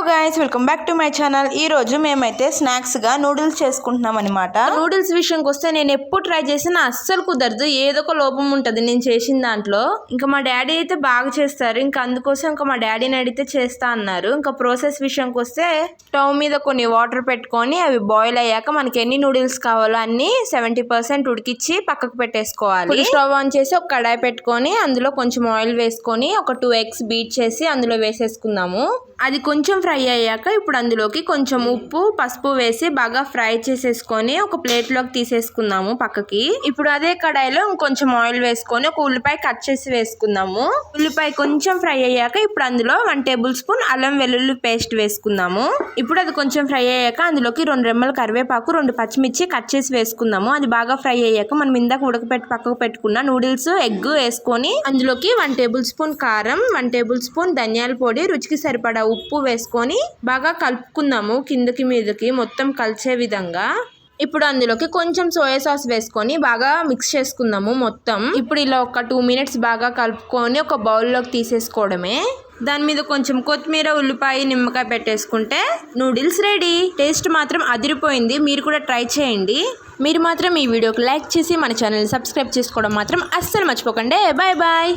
Guys welcome back to my channel. ఈ రోజు మేమైతే స్నాక్స్ గా నూడిల్స్ చేసుకుంటున్నాం అనమాట. నూడిల్స్ విషయంకి వస్తే నేను ఎప్పుడు ట్రై చేసినా అస్సలు కుదరదు, ఏదో ఒక లోపం ఉంటది నేను చేసిన దాంట్లో. ఇంకా మా డాడీ అయితే బాగా చేస్తారు, ఇంకా అందుకోసం ఇంకా మా డాడీని అడిగితే చేస్తా అన్నారు. ఇంకా ప్రాసెస్ విషయంకి వస్తే స్టవ్ మీద కొన్ని వాటర్ పెట్టుకొని అవి బాయిల్ అయ్యాక మనకి ఎన్ని నూడిల్స్ కావాలో అన్ని 70% ఉడికిచ్చి పక్కకు పెట్టేసుకోవాలి. స్టవ్ ఆన్ చేసి ఒక కడాయి పెట్టుకొని అందులో కొంచెం ఆయిల్ వేసుకొని ఒక 2 eggs బీట్ చేసి అందులో వేసేసుకుందాము. అది కొంచెం ఫ్రై అయ్యాక ఇప్పుడు అందులోకి కొంచెం ఉప్పు పసుపు వేసి బాగా ఫ్రై చేసేసుకొని ఒక ప్లేట్ లోకి తీసేసుకుందాము పక్కకి. ఇప్పుడు అదే కడాయిలో ఇంకొంచెం ఆయిల్ వేసుకొని ఒక ఉల్లిపాయ కట్ చేసి వేసుకుందాము. ఉల్లిపాయ కొంచెం ఫ్రై అయ్యాక ఇప్పుడు అందులో 1 tablespoon అల్లం వెల్లుల్లి పేస్ట్ వేసుకుందాము. ఇప్పుడు అది కొంచెం ఫ్రై అయ్యాక అందులోకి 2 రెమ్మల కరివేపాకు 2 పచ్చిమిర్చి కట్ చేసి వేసుకుందాము. అది బాగా ఫ్రై అయ్యాక మనం ఇందాక ఉడకపెట్టి పక్కకు పెట్టుకున్న నూడిల్స్ ఎగ్ వేసుకొని అందులోకి 1 tablespoon కారం 1 tablespoon ధనియాల పొడి రుచికి సరిపడా ఉప్పు వేసుకొని బాగా కలుపుకుందాము. కిందకి మీదకి మొత్తం కలిసే విధంగా. ఇప్పుడు అందులోకి కొంచెం సోయా సాస్ వేసుకొని బాగా మిక్స్ చేసుకుందాము మొత్తం. ఇప్పుడు ఇలా ఒక 2 minutes బాగా కలుపుకొని ఒక బౌల్లోకి తీసేసుకోవడమే. దాని మీద కొంచెం కొత్తిమీర ఉల్లిపాయ నిమ్మకాయ పెట్టేసుకుంటే నూడిల్స్ రెడీ. టేస్ట్ మాత్రం అదిరిపోయింది, మీరు కూడా ట్రై చేయండి. మీరు మాత్రం ఈ వీడియోకి లైక్ చేసి మన ఛానల్ని సబ్స్క్రైబ్ చేసుకోవడం మాత్రం అస్సలు మర్చిపోకండి. Bye bye.